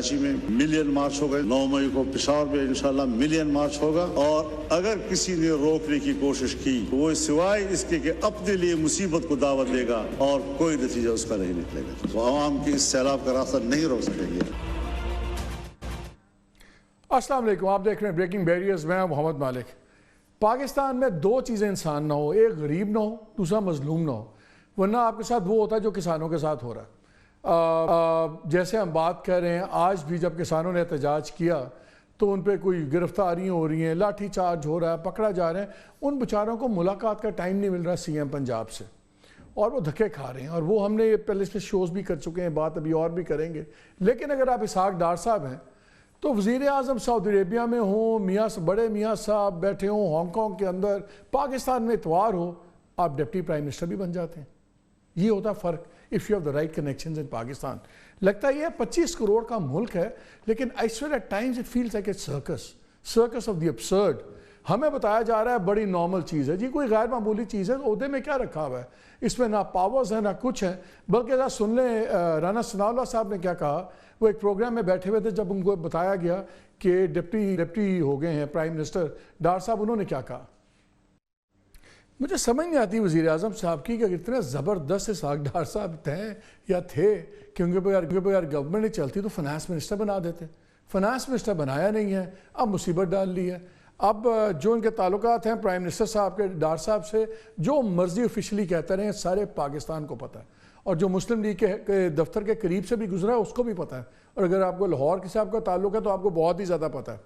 کراچی میں ملین مارچ ہوگا, 9 مئی کو پشاور میں انشاءاللہ ملین مارچ ہوگا, اور اگر کسی نے روکنے کی کوشش کی تو وہ سوائے اس کے کہ اپنے لیے مصیبت کو دعوت دے گا اور کوئی نتیجہ اس کا نہیں نکلے گا. تو عوام کی اس سیلاب کا راستہ نہیں روک سکیں گے. السلام علیکم, آپ دیکھ رہے ہیں بریکنگ بیریئرز. میں محمد مالک. پاکستان میں دو چیزیں انسان نہ ہو, ایک غریب نہ ہو, دوسرا مظلوم نہ ہو, ورنہ آپ کے ساتھ وہ ہوتا ہے جو کسانوں کے ساتھ ہو رہا ہے. جیسے ہم بات کر رہے ہیں, آج بھی جب کسانوں نے احتجاج کیا تو ان پہ کوئی گرفتاریاں ہو رہی ہیں, لاٹھی چارج ہو رہا ہے, پکڑا جا رہے ہیں. ان بیچاروں کو ملاقات کا ٹائم نہیں مل رہا سی ایم پنجاب سے, اور وہ دھکے کھا رہے ہیں. اور وہ ہم نے پہلے اس پہ شوز بھی کر چکے ہیں, بات ابھی اور بھی کریں گے. لیکن اگر آپ اسحاق ڈار صاحب ہیں تو وزیر اعظم سعودی عربیہ میں ہوں, بڑے میاں صاحب بیٹھے ہوں ہانگ کانگ کے اندر, پاکستان میں اتوار ہو, آپ ڈپٹی پرائم منسٹر بھی بن جاتے ہیں. یہ ہوتا فرق if you have the right connections in Pakistan. لگتا ہے یہ 25 کروڑ کا ملک ہے, لیکن I swear at times it feels like a circus of the absurd. ہمیں بتایا جا رہا ہے بڑی نارمل چیز ہے جی, کوئی غیر معمولی چیز ہے, عہدے میں کیا رکھا ہوا ہے, اس میں نہ پاورز ہیں نہ کچھ ہیں. بلکہ ذرا سن لیں رانا ثناء اللہ صاحب نے کیا کہا. وہ ایک پروگرام میں بیٹھے ہوئے تھے, جب ان کو بتایا گیا کہ ڈپٹی ہو گئے ہیں پرائم منسٹر ڈار صاحب, انہوں نے کیا کہا. مجھے سمجھ نہیں آتی وزیر اعظم صاحب کی کہ اتنے زبردست اسحاق ڈار صاحب تھے کہ ان کے بغیر گورنمنٹ نہیں چلتی تو فنانس منسٹر بنا دیتے. فنانس منسٹر بنایا نہیں ہے, اب مصیبت ڈال لی ہے. اب جو ان کے تعلقات ہیں پرائم منسٹر صاحب کے ڈار صاحب سے, جو مرضی آفیشلی کہتے رہے ہیں, سارے پاکستان کو پتہ ہے, اور جو مسلم لیگ کے دفتر کے قریب سے بھی گزرا ہے اس کو بھی پتہ ہے. اور اگر آپ کو لاہور کے صاحب کا تعلق ہے تو آپ کو بہت ہی زیادہ پتہ ہے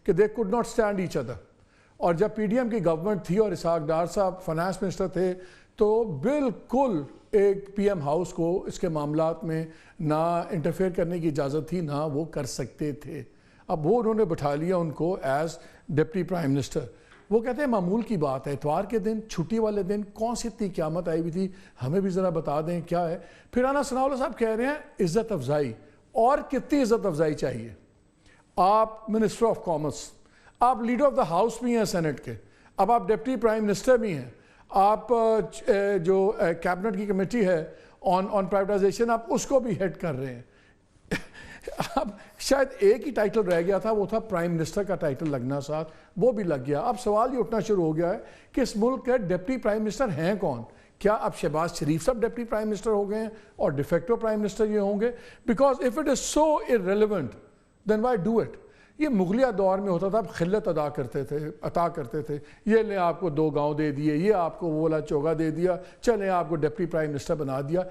کہ they could not stand each other. اور جب پی ڈی ایم کی گورنمنٹ تھی اور اسحاق ڈار صاحب فنانس منسٹر تھے تو بالکل ایک پی ایم ہاؤس کو اس کے معاملات میں نہ انٹرفیئر کرنے کی اجازت تھی, نہ وہ کر سکتے تھے. اب وہ انہوں نے بٹھا لیا ان کو ایز ڈپٹی پرائم منسٹر. وہ کہتے ہیں معمول کی بات ہے, اتوار کے دن, چھٹی والے دن, کون سی اتنی قیامت آئی ہوئی تھی, ہمیں بھی ذرا بتا دیں کیا ہے. پھر رانا ثناء اللہ صاحب کہہ رہے ہیں عزت افزائی, اور کتنی عزت افزائی چاہیے. آپ منسٹر آف کامرس, آپ لیڈر آف دا ہاؤس بھی ہیں سینٹ کے, اب آپ ڈپٹی پرائم منسٹر بھی ہیں, آپ جو کیبنٹ کی کمیٹی ہے آن پرائیویٹائزیشن, آپ اس کو بھی ہیڈ کر رہے ہیں. اب شاید ایک ہی ٹائٹل رہ گیا تھا, وہ تھا پرائم منسٹر کا ٹائٹل لگنا ساتھ, وہ بھی لگ گیا. اب سوال یہ اٹھنا شروع ہو گیا ہے کہ اس ملک کے ڈپٹی پرائم منسٹر ہیں کون. کیا اب شہباز شریف صاحب ڈپٹی پرائم منسٹر ہو گئے ہیں اور ڈیفیکٹو پرائم منسٹر یہ ہوں گے؟ Because if it is so irrelevant then why do it. یہ مغلیہ دور میں ہوتا تھا, اب خلت عطا کرتے تھے, یہ لیں آپ کو 2 گاؤں دے دیے, یہ آپ کو وہ والا چوگا دے دیا, چلیں آپ کو ڈپٹی پرائم منسٹر بنا دیا.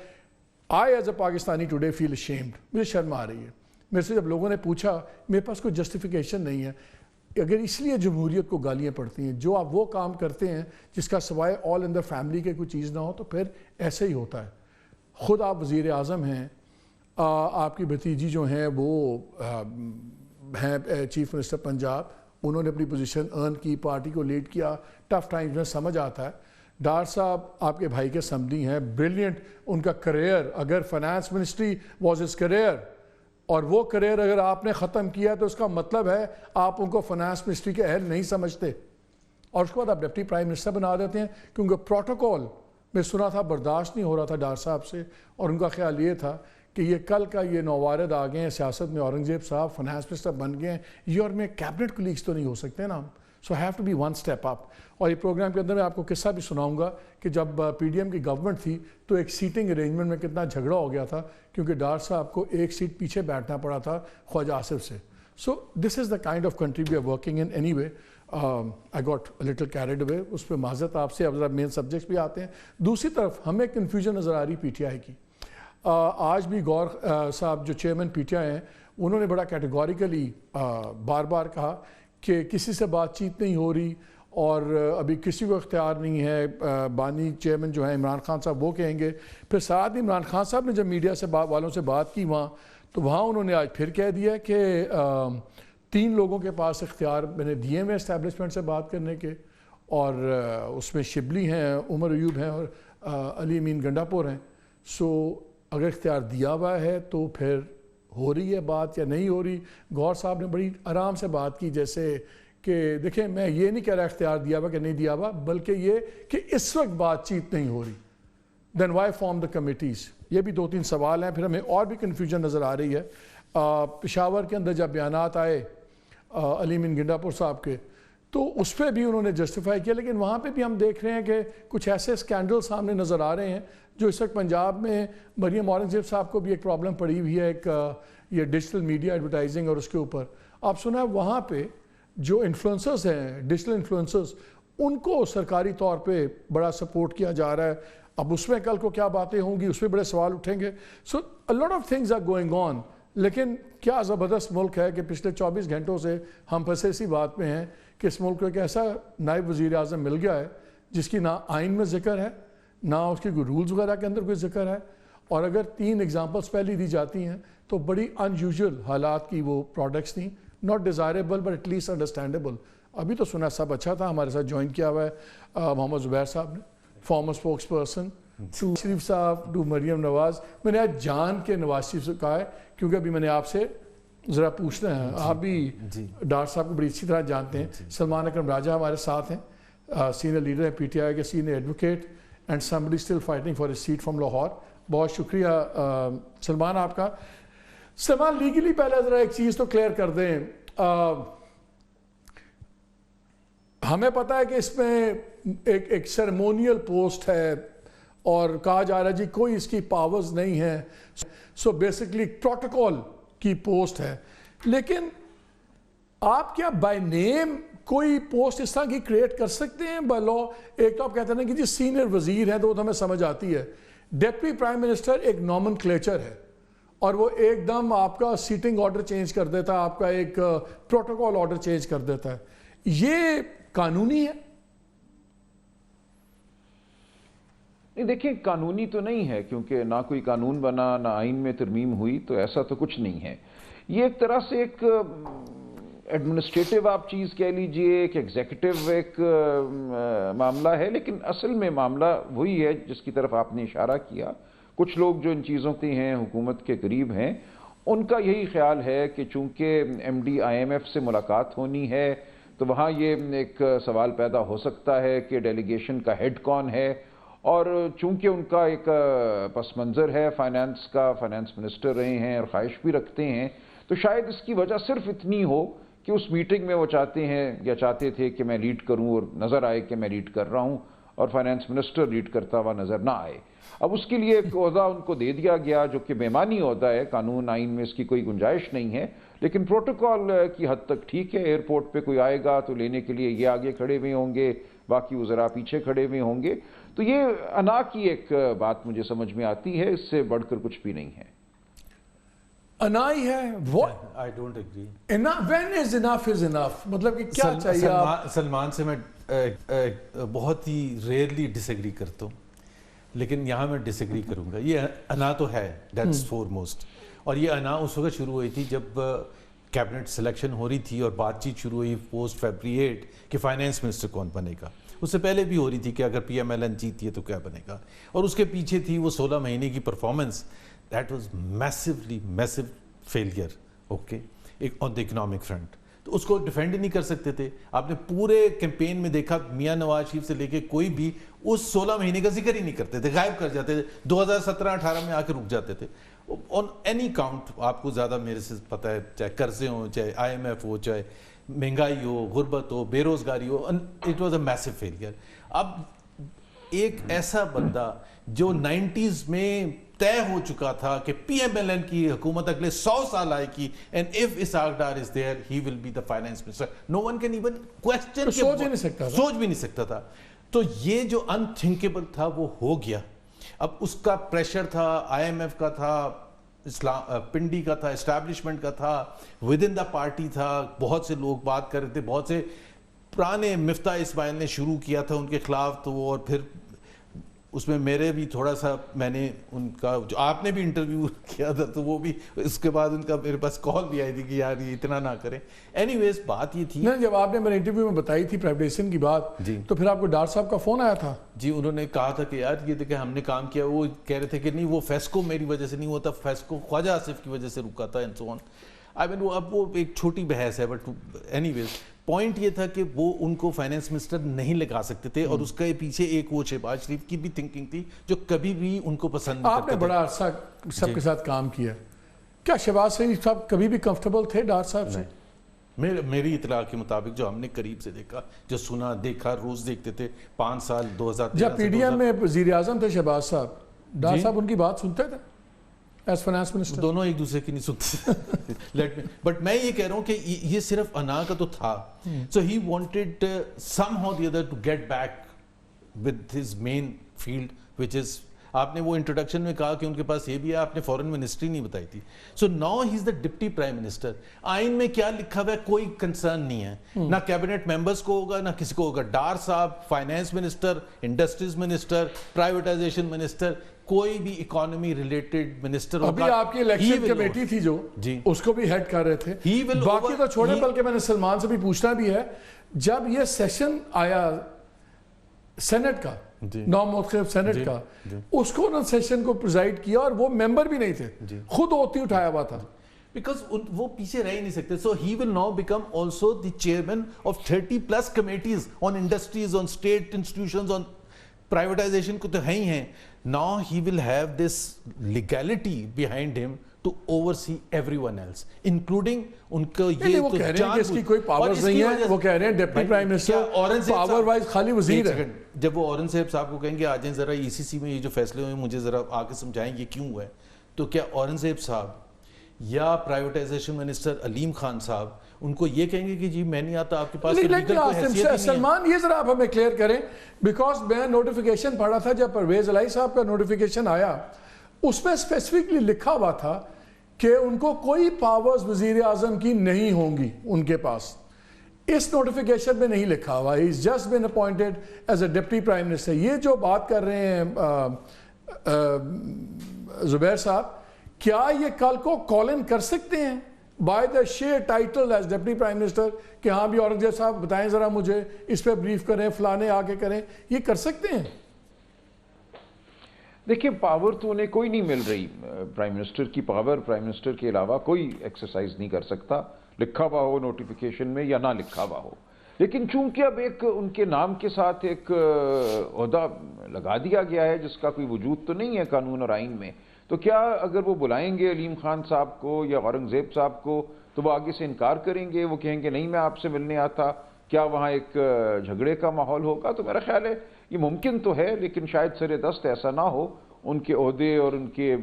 I as a Pakistani today feel ashamed. مجھے شرم آ رہی ہے. میرے سے جب لوگوں نے پوچھا, میرے پاس کوئی جسٹیفیکیشن نہیں ہے. اگر اس لیے جمہوریت کو گالیاں پڑتی ہیں, جو آپ وہ کام کرتے ہیں جس کا سوائے آل ان دا فیملی کے کوئی چیز نہ ہو, تو پھر ایسے ہی ہوتا ہے. خود آپ وزیر اعظم ہیں, آپ کی بھتیجی جو ہیں وہ ہیں چیف منسٹر پنجاب, انہوں نے اپنی پوزیشن ارن کی, پارٹی کو لیڈ کیا, ٹف ٹائمز میں سمجھ آتا ہے. ڈار صاحب آپ کے بھائی کے سمدی ہیں, بریلینٹ ان کا کریئر, اگر finance ministry was his career, اور وہ کریئر اگر آپ نے ختم کیا تو اس کا مطلب ہے آپ ان کو فنانس منسٹری کے اہل نہیں سمجھتے, اور اس کے بعد آپ ڈپٹی پرائم منسٹر بنا دیتے ہیں. کیونکہ پروٹوکول میں سنا تھا برداشت نہیں ہو رہا تھا ڈار صاحب سے, اور ان کا خیال یہ تھا کہ یہ کل کا یہ نوارد آ گئے ہیں سیاست میں, اورنگزیب صاحب فنانس منسٹر بن گئے ہیں, یہ اور میں کیبنٹ کولیگز تو نہیں ہو سکتے نا, so have to be one step up. اور یہ پروگرام کے اندر میں آپ کو قصہ بھی سناؤں گا کہ جب پی ڈی ایم کی گورنمنٹ تھی تو ایک سیٹنگ ارینجمنٹ میں کتنا جھگڑا ہو گیا تھا, کیونکہ ڈار صاحب کو ایک سیٹ پیچھے بیٹھنا پڑا تھا خواجہ آصف سے. So this is the kind of country we are working in. Anyway I got little carried away, اس پہ معذرت آپ سے. اب ذرا مین سبجیکٹس بھی آتے ہیں. دوسری طرف ہمیں کنفیوژن نظر آ رہی پی ٹی آئی کی. آج بھی گور صاحب جو چیئرمین پی ٹی آئی ہیں, انہوں نے بڑا کیٹیگوریکلی بار بار کہا کہ کسی سے بات چیت نہیں ہو رہی اور ابھی کسی کو اختیار نہیں ہے. بانی چیئرمین جو ہیں عمران خان صاحب وہ کہیں گے. پھر ساتھ ہی عمران خان صاحب نے جب میڈیا سے والوں سے بات کی وہاں, تو وہاں انہوں نے آج پھر کہہ دیا کہ 3 لوگوں کے پاس اختیار میں نے دیے ہوئے اسٹیبلشمنٹ سے بات کرنے کے, اور اس میں شبلی ہیں, عمر ایوب ہیں اور علی امین گنڈاپور ہیں. سو اگر اختیار دیا ہوا ہے تو پھر ہو رہی ہے بات یا نہیں ہو رہی. گور صاحب نے بڑی آرام سے بات کی, جیسے کہ دیکھیں میں یہ نہیں کہہ رہا اختیار دیا ہوا کہ نہیں دیا ہوا, بلکہ یہ کہ اس وقت بات چیت نہیں ہو رہی. دین وائی فارم دا کمیٹیز. یہ بھی 2-3 سوال ہیں. پھر ہمیں اور بھی کنفیوژن نظر آ رہی ہے. پشاور کے اندر جب بیانات آئے علی امین گنڈاپور صاحب کے تو اس پہ بھی انہوں نے جسٹیفائی کیا، لیکن وہاں پہ بھی ہم دیکھ رہے ہیں کہ کچھ ایسے اسکینڈل سامنے نظر آ رہے ہیں جو اس وقت پنجاب میں مریم اورنگزیب صاحب کو بھی ایک پرابلم پڑی ہوئی ہے، ایک یہ ڈیجیٹل میڈیا ایڈورٹائزنگ اور اس کے اوپر آپ سنا ہے وہاں پہ جو انفلوئنسرز ہیں ڈیجیٹل انفلوئنسرز ان کو سرکاری طور پہ بڑا سپورٹ کیا جا رہا ہے. اب اس میں کل کو کیا باتیں ہوں گی، اس پہ بڑے سوال اٹھیں گے. سو a lot of things are going on. لیکن کیا زبردست ملک ہے کہ پچھلے 24 گھنٹوں سے ہم پھنسے اسی بات میں ہیں کہ اس ملک کو ایک ایسا نائب وزیر اعظم مل گیا ہے جس کی نہ آئین میں ذکر ہے، نہ اس کی کوئی رولز وغیرہ کے اندر کوئی ذکر ہے، اور اگر 3 ایگزامپلس پہلی دی جاتی ہیں تو بڑی ان یوزول حالات کی وہ پروڈکٹس تھیں، not desirable but at least understandable. ابھی تو سنا سب اچھا تھا. ہمارے ساتھ جوائن کیا ہوا ہے محمد زبیر صاحب نے، فارمر اسپوکس پرسن، ٹو شریف صاحب، ٹو مریم نواز. میں نے آج جان کے نواز شریف سے کہا ہے کیونکہ ابھی میں نے آپ سے ذرا پوچھنا ہے، آپ بھی ڈاکٹر صاحب کو بڑی اچھی طرح جانتے ہیں. سلمان اکرم راجہ ہمارے ساتھ ہیں، سینئر لیڈر ہیں پی ٹی آئی کے، senior advocate and somebody still fighting for his seat from Lahore. بہت شکریہ سلمان آپ کا. سلمان لیگلی پہلے ذرا ایک چیز تو کلیئر کر دیں. ہمیں پتہ ہے کہ اس میں ایک سیریمونیل پوسٹ ہے اور کہا جا رہا ہے جی کوئی اس کی پاورز نہیں ہے، سو بیسکلی پروٹوکول کی پوسٹ ہے. لیکن آپ کیا بائی نیم کوئی پوسٹ اس طرح کی کریٹ کر سکتے ہیں بائی لا؟ ایک تو آپ کہتے ہیں کہ جی سینئر وزیر ہیں تو وہ تو ہمیں سمجھ آتی ہے، ڈپٹی پرائم منسٹر ایک نامن کلیچر ہے اور وہ ایک دم آپ کا سیٹنگ آرڈر چینج کر دیتا ہے، آپ کا ایک پروٹوکول آرڈر چینج کر دیتا ہے. یہ قانونی ہے؟ نہیں دیکھیں، قانونی تو نہیں ہے کیونکہ نہ کوئی قانون بنا، نہ آئین میں ترمیم ہوئی، تو ایسا تو کچھ نہیں ہے. یہ ایک طرح سے ایک ایڈمنسٹریٹو آپ چیز کہہ لیجئے، ایک ایگزیکٹو ایک معاملہ ہے، لیکن اصل میں معاملہ وہی ہے جس کی طرف آپ نے اشارہ کیا. کچھ لوگ جو ان چیزوں کے ہیں، حکومت کے قریب ہیں، ان کا یہی خیال ہے کہ چونکہ M D I M F سے ملاقات ہونی ہے تو وہاں یہ ایک سوال پیدا ہو سکتا ہے کہ ڈیلیگیشن کا ہیڈ کون ہے، اور چونکہ ان کا ایک پس منظر ہے فائنانس کا، فائنانس منسٹر رہے ہیں اور خواہش بھی رکھتے ہیں، تو شاید اس کی وجہ صرف اتنی ہو کہ اس میٹنگ میں وہ چاہتے ہیں یا چاہتے تھے کہ میں لیڈ کروں اور نظر آئے کہ میں لیڈ کر رہا ہوں اور فائنانس منسٹر لیڈ کرتا ہوا نظر نہ آئے. اب اس کے لیے ایک عہدہ ان کو دے دیا گیا جو کہ بیمانی عہدہ ہے، قانون آئین میں اس کی کوئی گنجائش نہیں ہے، لیکن پروٹوکول کی حد تک ٹھیک ہے. ایئرپورٹ پہ کوئی آئے گا تو لینے کے لیے یہ آگے کھڑے ہوئے ہوں گے، باقی وزراء پیچھے کھڑے ہوئے ہوں گے. تو یہ انا کی ایک بات مجھے سمجھ میں آتی ہے، اس سے بڑھ کر کچھ بھی نہیں ہے. انا ہی ہے. I don't agree. When is enough is enough؟ مطلب کہ کیا چاہیے آپ؟ سلمان سے میں بہت ہی ریئرلی ڈس ایگری کرتا ہوں، لیکن یہاں میں ڈس ایگری کروں گا. یہ انا تو ہے، دیٹس فور موسٹ. اور یہ انا اس وقت شروع ہوئی تھی جب کیبنٹ سلیکشن ہو رہی تھی اور بات چیت شروع ہوئی پوسٹ فیبری 8 کہ فائنانس منسٹر کون بنے گا. اس سے پہلے بھی ہو رہی تھی کہ اگر پی ایم ایل این جیتی ہے تو کیا بنے گا، اور اس کے پیچھے تھی وہ 16 مہینے کی performance. That was massive failure, okay, on the economic front. تو اس کو ڈیفینڈ نہیں کر سکتے تھے. آپ نے پورے کیمپین میں دیکھا میاں نواز شریف سے لے کے کوئی بھی اس 16 مہینے کا ذکر ہی نہیں کرتے تھے، غائب کر جاتے تھے. 2017-18 میں آ کے رک جاتے تھے آن اینی کاؤنٹ. آپ کو زیادہ میرے سے پتہ ہے، چاہے قرضے ہوں، چاہے آئی ایم ایف ہو، چاہے مہنگائی ہو، غربت ہو، بے روزگاری ہو، it was a massive failure. اب ایک ایسا بندہ جو 90s میں طے ہو چکا تھا کہ پی ایم ایل این کی حکومت اگلے 100 سال آئے گی، and if Ishaq Dar is there he will be the finance minister. No one can even question, سوچ بھی نہیں سکتا تھا. تو یہ جو انتھنکیبل تھا وہ ہو گیا. اب اس کا پریشر تھا، آئی ایم ایف کا تھا، پنڈی کا تھا، اسٹیبلشمنٹ کا تھا، ود ان دا پارٹی تھا. بہت سے لوگ بات کر رہے تھے، بہت سے پرانے مفتاح اسماعیل نے شروع کیا تھا ان کے خلاف، تو وہ اور پھر اس میں میرے بھی تھوڑا سا، میں نے ان کا جو آپ نے بھی انٹرویو کیا تھا تو وہ بھی اس کے بعد ان کا میرے پاس کال بھی آئی تھی کہ یار یہ اتنا نہ کریں. اینی ویز بات یہ تھی، جب آپ نے میرے انٹرویو میں بتائی تھی پرائیویٹیشن کی بات، جی تو پھر آپ کو ڈار صاحب کا فون آیا تھا؟ جی، انہوں نے کہا تھا کہ یار یہ دیکھیں ہم نے کام کیا. وہ کہہ رہے تھے کہ نہیں وہ فیسکو میری وجہ سے نہیں ہوتا، فیسکو خواجہ آصف کی وجہ سے رکا تھا اینڈ سو آن. آئی مین اب وہ ایک چھوٹی بحث ہے، بٹ اینی ویز پوائنٹ یہ تھا کہ وہ ان کو فائنانس منسٹر نہیں لگا سکتے تھے، اور اس کے پیچھے ایک وہ شہباز شریف کی بھی تھنکنگ تھی جو کبھی بھی ان کو پسند نہیں کرتا. آپ نے بڑا عرصہ سب کے ساتھ کام کیا. کیا شہباز شریف صاحب کبھی بھی کمفرٹیبل تھے ڈار صاحب سے؟ میری اطلاع کے مطابق جو ہم نے قریب سے دیکھا، جو سنا دیکھا، روز دیکھتے تھے 5 سال 2013 جب پی ڈی ایم میں وزیر اعظم تھے شہباز صاحب، ڈار صاحب ان کی بات سنتے تھے ایز فائنانس منسٹر؟ دونوں ایک دوسرے کی نہیں سنتے بٹ میں یہ کہہ رہا ہوں کہ یہ صرف انا کا تو تھا. So he wanted somehow the other to get back with his main field which is, آپ نے وہ انٹروڈکشن میں کہا کہ ان کے پاس یہ بھی ہے، آپ نے فورن منسٹری نہیں بتائی تھی. So now he is the deputy prime minister. آئین میں کیا لکھا ہوا ہے کوئی کنسرن نہیں ہے، نہ کیبنٹ ممبرز کو ہوگا نہ کسی کو ہوگا. ڈار صاحب finance minister, industries minister, privatisation minister, کوئی بھی اکانومی ریلیٹڈ منسٹر ہوگا. ابھی آپ کی الیکشن کمیٹی تھی جو اس کو بھی ہیڈ کر رہے تھے. باقی تو چھوڑیں، بلکہ میں نے سلمان سے بھی پوچھنا بھی ہے، جب یہ سیشن آیا سینٹ کا، نو منتخب سینٹ کا، اس کو انہوں نے سیشن کو پریزائڈ کیا اور وہ ممبر بھی نہیں تھے، خود ہوتی اٹھایا ہوا تھا. Because وہ پیچھے رہ ہی نہیں سکتے. So he will now become also the chairman of 30+ committees on industries, on state institutions, on privatization کو تو ہے ہی ہیں. Now he will have this legality behind him to oversee everyone else, including ان کو یہ وہ کہہ رہے ہیں کہ اس کی کوئی پاورز نہیں ہے، وہ کہہ رہے ہیں deputy prime minister power wise خالی وزیر ہے. جب وہ اورنگزیب صاحب کو کہیں گے آ جائیں ذرا ای سی سی میں یہ جو فیصلے ہوئے مجھے ذرا آ کے سمجھائیں یہ کیوں ہوا ہے، تو کیا اورنگزیب صاحب یا پرائیویٹائزیشن منسٹر علیم خان صاحب ان کو یہ کہیں گے کہ جی میں نہیں آتا، آپ کے پاس سلمان یہ ذرا آپ ہمیں کلیئر کریں، بیکاز میں نوٹیفیکیشن پڑھا تھا جب پرویز الہی صاحب کا نوٹیفیکیشن آیا، اس میں اسپیسیفکلی لکھا ہوا تھا کہ ان کو کوئی پاورز وزیر اعظم کی نہیں ہوں گی ان کے پاس. اس نوٹیفیکیشن میں نہیں لکھا ہوا ہے، he's just been appointed as a deputy prime minister. یہ جو بات کر رہے ہیں زبیر صاحب، کیا یہ کل کو کال ان کر سکتے ہیں by the share title as deputy prime minister کہ ہاں بھی اورنگزیب صاحب بتائیں ذرا مجھے اس پہ بریف کریں، فلانے آ کے کریں، یہ کر سکتے ہیں؟ دیکھیں پاور تو انہیں کوئی نہیں مل رہی. پرائم منسٹر کی پاور پرائم منسٹر کے علاوہ کوئی ایکسرسائز نہیں کر سکتا، لکھا ہوا ہو نوٹیفیکیشن میں یا نہ لکھا ہوا ہو. لیکن چونکہ اب ایک ان کے نام کے ساتھ ایک عہدہ لگا دیا گیا ہے جس کا کوئی وجود تو نہیں ہے قانون اور آئین میں، تو کیا اگر وہ بلائیں گے علیم خان صاحب کو یا اورنگزیب صاحب کو تو وہ آگے سے انکار کریں گے؟ وہ کہیں گے نہیں میں آپ سے ملنے آتا؟ کیا وہاں ایک جھگڑے کا ماحول ہوگا؟ تو میرا خیال ہے یہ ممکن تو ہے، لیکن شاید سر دست ایسا نہ ہو. ان کے عہدے اور ان کے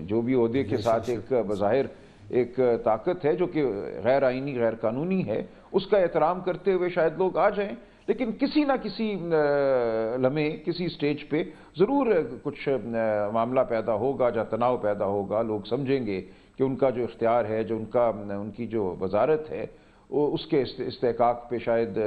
جو بھی عہدے کے ساتھ ایک بظاہر ایک طاقت ہے جو کہ غیر آئینی غیر قانونی ہے، اس کا احترام کرتے ہوئے شاید لوگ آ جائیں. لیکن کسی نہ کسی لمحے کسی سٹیج پہ ضرور کچھ معاملہ پیدا ہوگا جہاں تناؤ پیدا ہوگا. لوگ سمجھیں گے کہ ان کا جو اختیار ہے، جو ان کی جو وزارت ہے، اس کے استحقاق پہ شاید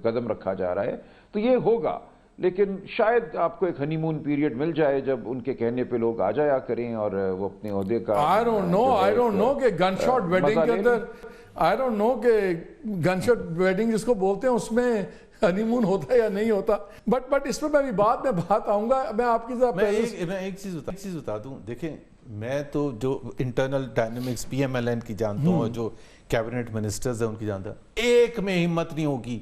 قدم رکھا جا رہا ہے، تو یہ ہوگا. لیکن شاید آپ کو ایک ہنی مون پیریڈ مل جائے جب ان کے کہنے پہ لوگ آ جایا کریں اور وہ اپنے عہدے کا I don't know کہ گن شاٹ ویڈنگ کے اندر I don't know کہ گن شاٹ ویڈنگ جس کو بولتے ہیں اس میں ہنی مون ہوتا ہے یا نہیں ہوتا. بٹ اس میں بھی بعد میں بات آؤں گا. میں آپ کی میں ایک چیز بتا دوں. دیکھیں میں تو جو internal dynamics P M L N کی جانتا ہوں اور جو کیبنٹ منسٹرز ہیں ان کی جانتا ہوں، ایک میں ہمت نہیں ہوگی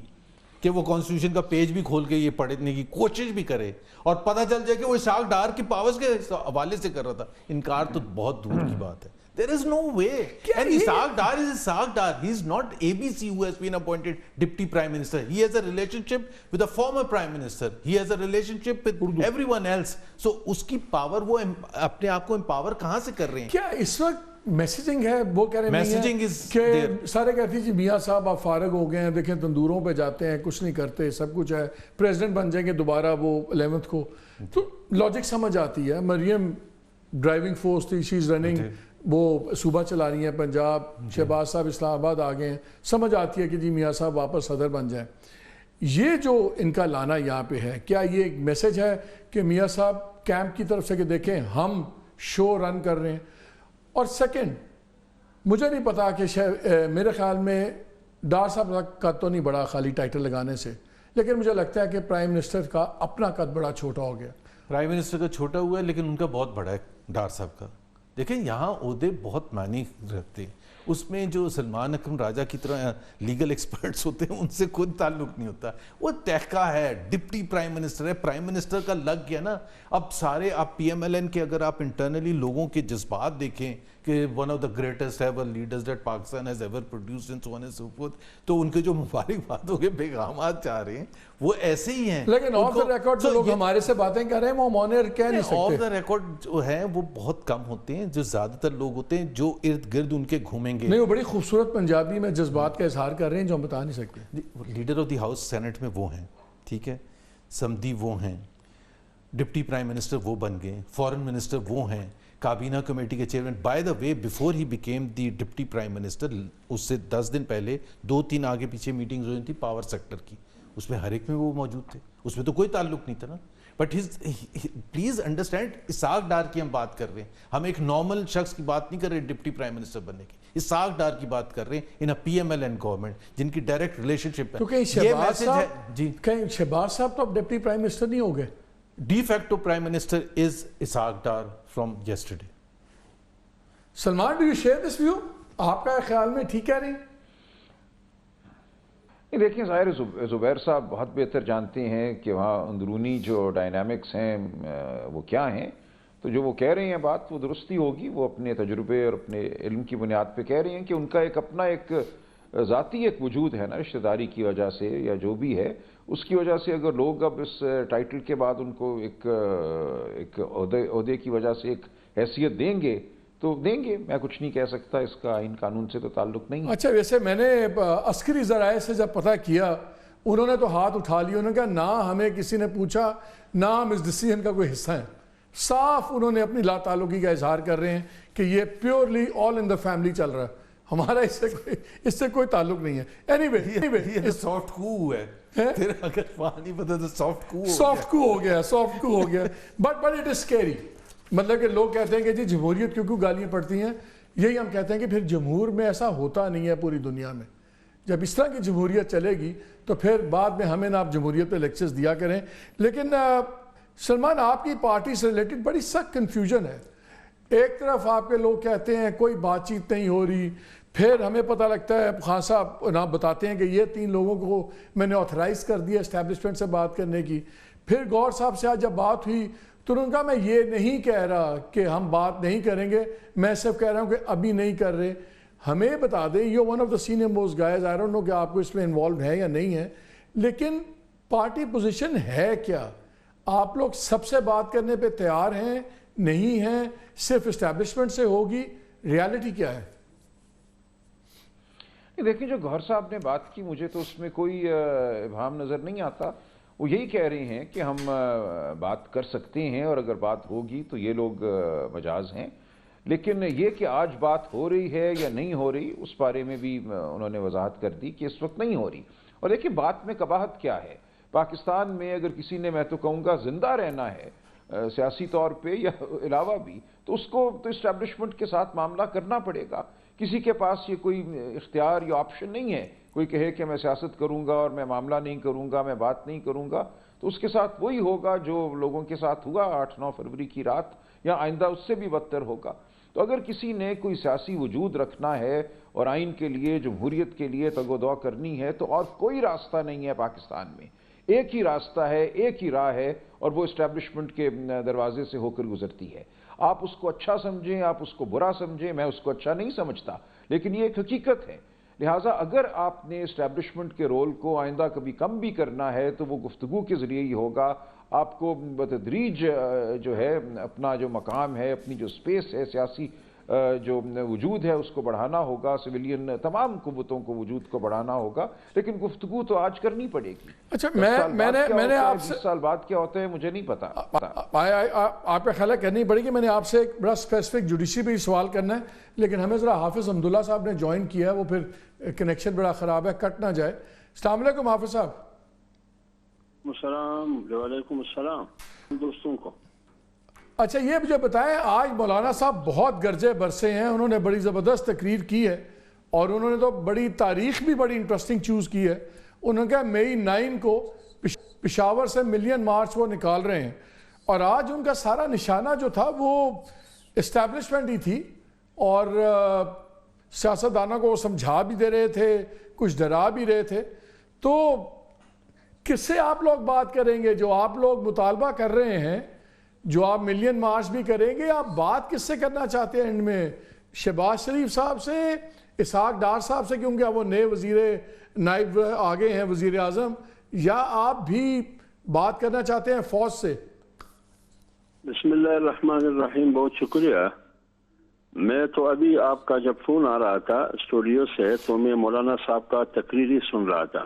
کہ وہ کانسٹیٹیوشن کا پیج بھی کھول کے یہ پڑھنے کی کوشش بھی کرے اور پتہ چل جائے کہ وہ اسحاق ڈار کی پاورز کے حوالے سے کر رہا تھا. انکار تو بہت دور کی بات ہے. There is no way. And Ishaq Dar is Ishaq Dar. He is not ABC who has been appointed Deputy Prime Minister. He has a relationship with the former Prime Minister. He has a relationship with everyone else. So اس کی power وہ اپنے آپ کو empower کہاں سے کر رہے ہیں؟ کیا اس وقت میسیجنگ ہے؟ وہ کہہ رہے ہیں کہ سارے کہتے ہیں جی میاں صاحب آپ فارغ ہو گئے ہیں، دیکھیں تندوروں پہ جاتے ہیں، کچھ نہیں کرتے، سب کچھ ہے، پریزیڈنٹ بن جائیں گے دوبارہ وہ 11th کو. تو لاجک سمجھ آتی ہے. مریم ڈرائیونگ فورس تھی، شی از رننگ، وہ صوبہ چلا رہی ہیں پنجاب، شہباز صاحب اسلام آباد آ گئے ہیں، سمجھ آتی ہے کہ جی میاں صاحب واپس صدر بن جائیں. یہ جو ان کا لانا یہاں پہ ہے، کیا یہ ایک میسج ہے کہ میاں صاحب کیمپ کی طرف سے کہ دیکھیں ہم شو رن کر رہے ہیں؟ اور سیکنڈ، مجھے نہیں پتا کہ میرے خیال میں ڈار صاحب کا تو نہیں بڑا خالی ٹائٹل لگانے سے، لیکن مجھے لگتا ہے کہ پرائم منسٹر کا اپنا قد بڑا چھوٹا ہو گیا. پرائم منسٹر کا چھوٹا ہوا ہے لیکن ان کا بہت بڑا ہے ڈار صاحب کا. دیکھیں یہاں عہدے بہت معنی رکھتے ہیں، اس میں جو سلمان اکرم راجہ کی طرح لیگل ایکسپرٹس ہوتے ہیں ان سے کوئی تعلق نہیں ہوتا. وہ تحقہ ہے، ڈپٹی پرائم منسٹر ہے، پرائم منسٹر کا لگ گیا نا. اب سارے آپ پی ایم ایل این کے اگر آپ انٹرنلی لوگوں کے جذبات دیکھیں کہ one of the greatest ever leaders that Pakistan has ever produced and so on and so forth, تو ان کے جو مبارکبادوں کے پیغامات جا رہے ہیں وہ ایسے ہی ہیں. لیکن آف دا ریکارڈ جو لوگ ہمارے سے باتیں کر رہے ہیں وہ مونر کہہ نہیں سکتے. آف دا ریکارڈ جو ہیں وہ بہت کم ہوتے ہیں، جو زیادہ تر لوگ ہوتے ہیں جو ارد گرد ان کے گھومیں گے. نہیں، وہ بڑی خوبصورت پنجابی میں جذبات کا اظہار کر رہے ہیں جو ہم بتا نہیں سکتے. Leader of the house senate میں وہ ہیں، ٹھیک ہے، سمدھی وہ ہیں، ڈپٹی پرائم منسٹر وہ بن گئے، فورن منسٹر وہ ہیں، کابینہ کمیٹی کے chairman. By the way before he became the deputy prime minister, اس سے 10 دن پہلے 2-3 آگے پیچھے میٹنگز ہوئی تھی پاور سیکٹر کی، اس میں ہر ایک میں وہ موجود تھے، اس میں تو کوئی تعلق نہیں تھا نا. But please understand, Ishaq Dar کی ہم بات کر رہے ہیں، ہم ایک نارمل شخص کی بات نہیں کر رہے ڈپٹی پرائم منسٹر بننے کی، اسحاق ڈار کی بات کر رہے ہیں ان P M L N government جن کی ڈائریکٹ ریلیشن شپ ہے. کیونکہ یہ میسج ہے جی، کہیں شہباز صاحب تو اب ڈپٹی پرائم منسٹر نہیں ہو گئے. De facto prime minister is Ishaq Dar from yesterday. Salman, do you share this view? آپ کا خیال میں ٹھیک ہے نہیں؟ دیکھیں ظاہر زبیر صاحب بہت بہتر جانتے ہیں کہ وہاں اندرونی جو ڈائنامکس ہیں وہ کیا ہیں. تو جو وہ کہہ رہے ہیں بات وہ درستی ہوگی، وہ اپنے تجربے اور اپنے علم کی بنیاد پہ کہہ رہے ہیں کہ ان کا ایک اپنا ایک ذاتی ایک وجود ہے نا، رشتہ داری کی وجہ سے یا جو بھی ہے اس کی وجہ سے. اگر لوگ اب اس ٹائٹل کے بعد ان کو ایک عہدے کی وجہ سے ایک حیثیت دیں گے تو دیں گے، میں کچھ نہیں کہہ سکتا، اس کا آئین قانون سے تو تعلق نہیں ہے. اچھا، ویسے میں نے عسکری ذرائع سے جب پتہ کیا، انہوں نے تو ہاتھ اٹھا لیا، انہوں نے کہا نہ ہمیں کسی نے پوچھا، نہ ہم اس ڈیسیژن کا کوئی حصہ ہیں. صاف انہوں نے اپنی لا تعلقی کا اظہار کر رہے ہیں کہ یہ purely all in the family چل رہا ہے، ہمارا اس سے کوئی تعلق نہیں ہے. یہ سافٹ کو ہے، پھر اگر وہاں نہیں پتا تو سافٹ کو ہو گیا. But it is scary. مطلب کہ لوگ کہتے ہیں کہ جی جمہوریت کیوں گالیاں پڑتی ہیں، یہی ہم کہتے ہیں کہ پھر جمہور میں ایسا ہوتا نہیں ہے پوری دنیا میں. جب اس طرح کی جمہوریت چلے گی تو پھر بعد میں ہمیں نہ آپ جمہوریت پہ لیکچرز دیا کریں. لیکن سلمان، آپ کی پارٹی سے ریلیٹڈ بڑی سخت کنفیوژن ہے. ایک طرف آپ کے لوگ کہتے ہیں کوئی بات چیت نہیں ہو رہی، پھر ہمیں پتہ لگتا ہے خان صاحب نہ بتاتے ہیں کہ یہ 3 لوگوں کو میں نے آتھرائز کر دیا اسٹیبلشمنٹ سے بات کرنے کی. پھر گور صاحب سے آج جب بات ہوئی تو انہوں نے کہا میں یہ نہیں کہہ رہا کہ ہم بات نہیں کریں گے، میں صرف کہہ رہا ہوں کہ ابھی نہیں کر رہے. ہمیں بتا دیں، یہ one of the senior most guys, I don't know کہ آپ کو اس میں انوالوڈ ہے یا نہیں ہے، لیکن پارٹی پوزیشن ہے کیا؟ آپ لوگ سب سے بات کرنے پہ تیار ہیں، نہیں ہیں، صرف اسٹیبلشمنٹ سے ہوگی؟ ریالٹی کیا ہے؟ دیکھیں جو گوہر صاحب نے بات کی مجھے تو اس میں کوئی ابہام نظر نہیں آتا. وہ یہی کہہ رہے ہیں کہ ہم بات کر سکتے ہیں اور اگر بات ہوگی تو یہ لوگ مجاز ہیں. لیکن یہ کہ آج بات ہو رہی ہے یا نہیں ہو رہی اس بارے میں بھی انہوں نے وضاحت کر دی کہ اس وقت نہیں ہو رہی. اور دیکھیں بات میں قباحت کیا ہے. پاکستان میں اگر کسی نے، میں تو کہوں گا، زندہ رہنا ہے سیاسی طور پہ یا علاوہ بھی، تو اس کو تو اسٹیبلشمنٹ کے ساتھ معاملہ کرنا پڑے گا. کسی کے پاس یہ کوئی اختیار یا آپشن نہیں ہے کوئی کہے کہ میں سیاست کروں گا اور میں معاملہ نہیں کروں گا، میں بات نہیں کروں گا. تو اس کے ساتھ وہی ہوگا جو لوگوں کے ساتھ ہوا 8-9 فروری کی رات، یا آئندہ اس سے بھی بدتر ہوگا. تو اگر کسی نے کوئی سیاسی وجود رکھنا ہے اور آئین کے لیے، جمہوریت کے لیے تگ و دو کرنی ہے تو اور کوئی راستہ نہیں ہے پاکستان میں. ایک ہی راستہ ہے، ایک ہی راہ ہے، اور وہ اسٹیبلشمنٹ کے دروازے سے ہو کر گزرتی ہے. آپ اس کو اچھا سمجھیں، آپ اس کو برا سمجھیں، میں اس کو اچھا نہیں سمجھتا، لیکن یہ ایک حقیقت ہے. لہٰذا اگر آپ نے اسٹیبلشمنٹ کے رول کو آئندہ کبھی کم بھی کرنا ہے تو وہ گفتگو کے ذریعے ہی ہوگا. آپ کو بتدریج جو ہے اپنا جو مقام ہے، اپنی جو سپیس ہے، سیاسی جو وجود ہے اس کو بڑھانا ہوگا، سویلین تمام قوتوں کو وجود کو بڑھانا ہوگا. لیکن گفتگو تو آج کرنی پڑے گی. اچھا، میں نے آپ سے 20 سال بعد کیا ہوتا ہے مجھے نہیں پتا. آپ کا خیال ہے کرنی پڑے گی. میں نے آپ سے ایک بڑا اسپیسیفک جوڈیشری پہ سوال کرنا ہے، لیکن ہمیں ذرا حافظ حمداللہ صاحب نے جوائن کیا ہے، وہ پھر کنیکشن بڑا خراب ہے، کٹ نہ جائے. السلام علیکم حافظ صاحب. السلام. وعلیکم السلام دوستوں کو. اچھا، یہ مجھے بتائیں، آج مولانا صاحب بہت گرجے برسے ہیں، انہوں نے بڑی زبردست تقریر کی ہے اور انہوں نے تو بڑی تاریخ بھی بڑی انٹرسٹنگ چوز کی ہے. انہوں نے کہا مئی 9 کو پشاور سے ملین مارچ وہ نکال رہے ہیں، اور آج ان کا سارا نشانہ جو تھا وہ اسٹیبلشمنٹ ہی تھی اور سیاستدانوں کو سمجھا بھی دے رہے تھے، کچھ ڈرا بھی رہے تھے. تو کس سے آپ لوگ بات کریں گے؟ جو آپ لوگ مطالبہ کر رہے ہیں، جو آپ ملین مارچ بھی کریں گے، آپ بات کس سے کرنا چاہتے ہیں اینڈ میں؟ شہباز شریف صاحب سے، اسحاق ڈار صاحب سے کیونکہ اب وہ نئے وزیر نائب آگے ہیں وزیر اعظم، یا آپ بھی بات کرنا چاہتے ہیں فوج سے؟ بسم اللہ الرحمن الرحیم. بہت شکریہ. میں تو ابھی آپ کا جب فون آ رہا تھا اسٹوڈیو سے تو میں مولانا صاحب کا تقریری سن رہا تھا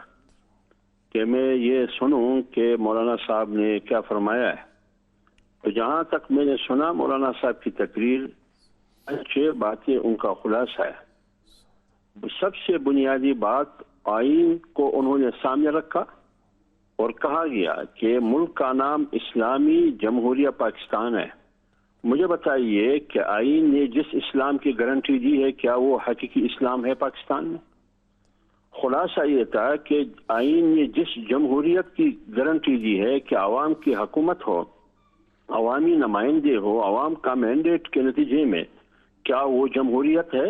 کہ میں یہ سنوں کہ مولانا صاحب نے کیا فرمایا ہے. تو جہاں تک میں نے سنا مولانا صاحب کی تقریر، اچھے باتیں ان کا خلاصہ ہے. سب سے بنیادی بات آئین کو انہوں نے سامنے رکھا اور کہا گیا کہ ملک کا نام اسلامی جمہوریہ پاکستان ہے. مجھے بتائیے کہ آئین نے جس اسلام کی گارنٹی دی ہے کیا وہ حقیقی اسلام ہے پاکستان میں؟ خلاصہ یہ تھا کہ آئین نے جس جمہوریت کی گارنٹی دی ہے کہ عوام کی حکومت ہو، عوامی نمائندے ہو، عوام کا مینڈیٹ کے نتیجے میں، کیا وہ جمہوریت ہے؟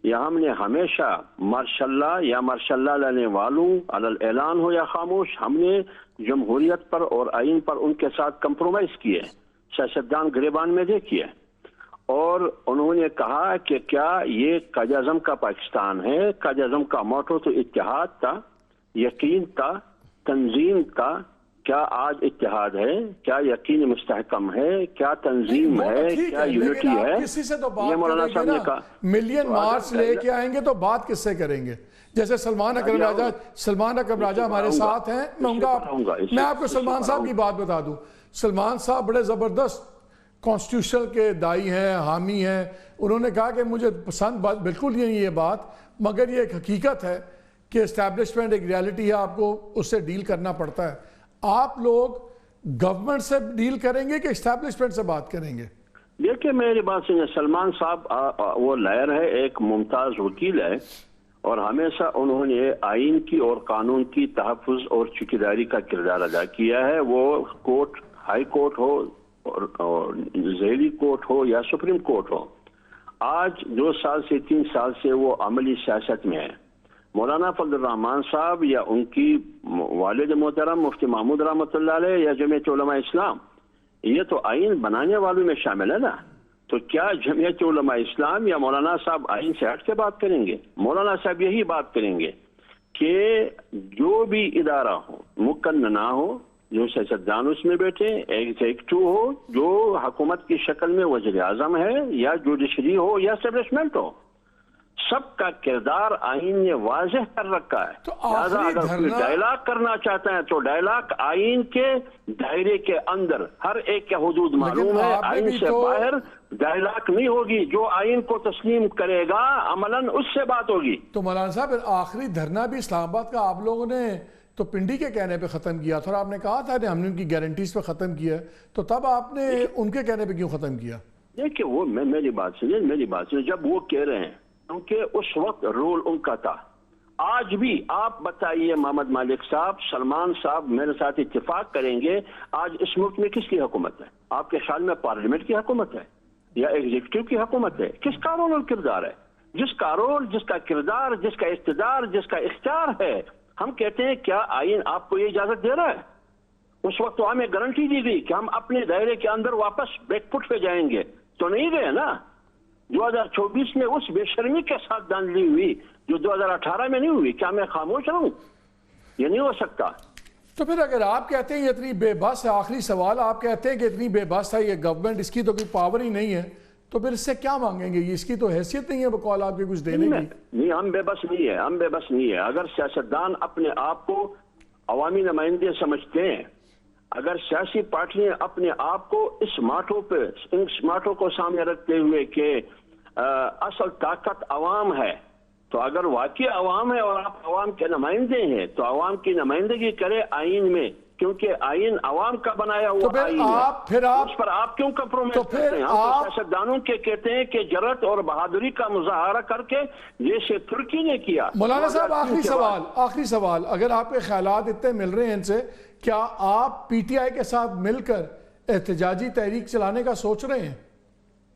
یا ہم نے ہمیشہ ماشاء اللہ یا ماشاء اللہ لانے والوں علی اعلان ہو یا خاموش، ہم نے جمہوریت پر اور آئین پر ان کے ساتھ کمپرومائز کیے. سیاستدان گریبان میں دیکھیے. اور انہوں نے کہا کہ کیا یہ قائد اعظم کا پاکستان ہے؟ قائد اعظم کا موٹو تو اتحاد تھا، یقین تھا، تنظیم تھا. کیا آج اتحاد ہے؟ کیا یقین مستحکم ہے؟ کیا تنظیم ہے؟ کیا یونٹی ہے؟ کسی سے تو بات یہ مولانا صاحب نے کہا. ملین مارچ لے کے آئیں گے تو بات کس سے کریں گے؟ جیسے سلمان اکرم راجہ ہمارے ساتھ ہیں. میں آپ کو سلمان صاحب کی بات بتا دوں. سلمان صاحب بڑے زبردست کانسٹیٹیوشن کے دائی ہیں، حامی ہیں. انہوں نے کہا کہ مجھے پسند بالکل نہیں یہ بات، مگر یہ ایک حقیقت ہے کہ اسٹیبلشمنٹ ایک ریالٹی ہے، آپ کو اس سے ڈیل کرنا پڑتا ہے. آپ لوگ گورنمنٹ سے ڈیل کریں گے کہ اسٹیبلشمنٹ سے بات کریں گے؟ دیکھیں میری بات سنیں، سلمان صاحب وہ لائر ہے، ایک ممتاز وکیل ہے، اور ہمیشہ انہوں نے آئین کی اور قانون کی تحفظ اور چوکیداری کا کردار ادا کیا ہے. وہ کورٹ، ہائی کورٹ ہو اور ذیلی کورٹ ہو یا سپریم کورٹ ہو، آج 2 سال سے 3 سال سے وہ عملی سیاست میں ہے. مولانا فضل الرحمان صاحب یا ان کی والد محترم مفتی محمود رحمۃ اللہ علیہ یا جمعیت علماء اسلام، یہ تو آئین بنانے والوں میں شامل ہے نا. تو کیا جمعیت علماء اسلام یا مولانا صاحب آئین سے ہٹ کے بات کریں گے؟ مولانا صاحب یہی بات کریں گے کہ جو بھی ادارہ ہو مقننہ ہو، جو سیاستدان اس میں بیٹھے، ایگزیکٹو ہو، جو حکومت کی شکل میں وزیر اعظم ہے یا جوڈیشری ہو یا اسٹیبلشمنٹ ہو، سب کا کردار آئین نے واضح کر رکھا ہے. لہذا اگر کوئی ڈائلاگ کرنا چاہتا ہے تو ڈائلاگ آئین کے دائرے کے اندر، ہر ایک کے حدود معلوم ہے. آئین سے باہر ڈائلاگ نہیں ہوگی. جو آئین کو تسلیم کرے گا عملاً اس سے بات ہوگی. تو مولانا صاحب آخری دھرنا بھی اسلام آباد کا آپ لوگوں نے تو پنڈی کے کہنے پہ ختم کیا تھا، اور آپ نے کہا تھا کہ ہم نے ان کی گارنٹیز پہ ختم کیا، تو تب آپ نے ان کے کہنے پہ کیوں ختم کیا؟ دیکھیں وہ میری بات سنیں، جب وہ کہہ رہے ہیں کیونکہ اس وقت رول ان کا تھا. آج بھی آپ بتائیے محمد مالک صاحب، سلمان صاحب میرے ساتھ اتفاق کریں گے، آج اس ملک میں کس کی حکومت ہے؟ آپ کے خیال میں پارلیمنٹ کی حکومت ہے یا ایگزیکٹو کی حکومت ہے؟ کس کا رول اور کردار ہے؟ جس کا رول، جس کا کردار، جس کا اقتدار، جس کا اختیار ہے، ہم کہتے ہیں کیا آئین آپ کو یہ اجازت دے رہا ہے؟ اس وقت تو ہمیں گارنٹی دی گئی کہ ہم اپنے دائرے کے اندر واپس بیک فٹ پہ جائیں گے، تو نہیں گئے نا. 2024 میں اس بے شرمی کے ساتھ دھاندلی ہوئی جو 2018 میں نہیں ہوئی. کیا میں خاموش رہوں؟ یہ نہیں ہو سکتا. تو پھر اگر آپ کہتے ہیں یہ اتنی بے بس ہے، آخری سوال، آپ کہتے ہیں کہ اتنی بے بس ہے یہ گورنمنٹ، اس کی تو کوئی پاور ہی نہیں ہے، تو پھر اس سے کیا مانگیں گے؟ اس کی تو حیثیت نہیں ہے بقول آپ کے کچھ دینے کی. نہیں، ہم بے بس نہیں ہے، ہم بے بس نہیں ہے. اگر سیاستدان اپنے آپ کو عوامی نمائندے سمجھتے ہیں، اگر سیاسی پارٹیاں اپنے آپ کو اس ماٹو کو سامنے رکھتے ہوئے کہ اصل طاقت عوام ہے، تو اگر واقعی عوام ہے اور آپ عوام کے نمائندے ہیں تو عوام کی نمائندگی کرے آئین میں، کیونکہ آئین عوام کا بنایا ہوا آئین ہے. اس پر آپ کیوں کمپرومائز کرتے ہیں؟ ہم سیاستدانوں کے کہتے ہیں کہ جرأت اور بہادری کا مظاہرہ کر کے جیسے ترکی نے کیا. مولانا صاحب آخری سوال، اگر آپ کے خیالات اتنے مل رہے ہیں ان سے، کیا آپ پی ٹی آئی کے ساتھ مل کر احتجاجی تحریک چلانے کا سوچ رہے ہیں؟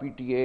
PTA,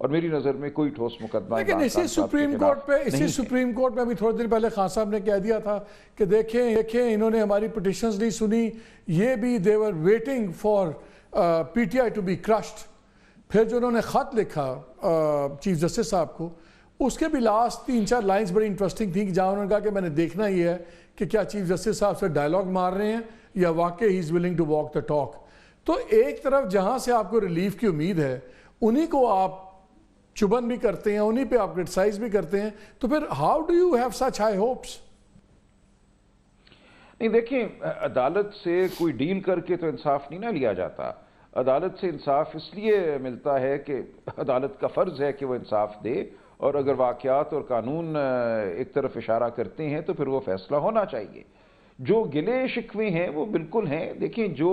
اور میری نظر میں کوئی ٹھوس مقدمہ لیکن اسی سپریم کورٹ میں ابھی تھوڑے دن پہلے خان صاحب نے کہہ دیا تھا کہ دیکھیں انہوں نے ہماری پٹیشنز نہیں سنی, یہ بھی they were waiting for PTI to be crushed. پھر جو انہوں نے خط لکھا چیف جسٹس صاحب کو, اس کے بھی لاسٹ 3-4 لائنز بڑی انٹرسٹنگ تھیں, جہاں انہوں نے کہا کہ میں نے دیکھنا ہی ہے کہ کیا چیف جسٹس صاحب سے ڈائلاگ مار رہے ہیں یا واقعی ہی is willing to walk the talk. تو ایک طرف جہاں سے آپ کو ریلیف کی امید ہے, انہی کو آپ چبن بھی کرتے ہیں, انہی پہ آپ کرٹیسائز بھی کرتے ہیں, تو پھر how do you have such high hopes? نہیں دیکھیں, عدالت سے کوئی ڈیل کر کے تو انصاف نہیں نہ لیا جاتا. عدالت سے انصاف اس لیے ملتا ہے کہ عدالت کا فرض ہے کہ وہ انصاف دے, اور اگر واقعات اور قانون ایک طرف اشارہ کرتے ہیں تو پھر وہ فیصلہ ہونا چاہیے. جو گلے شکوے ہیں وہ بالکل ہیں. دیکھیں, جو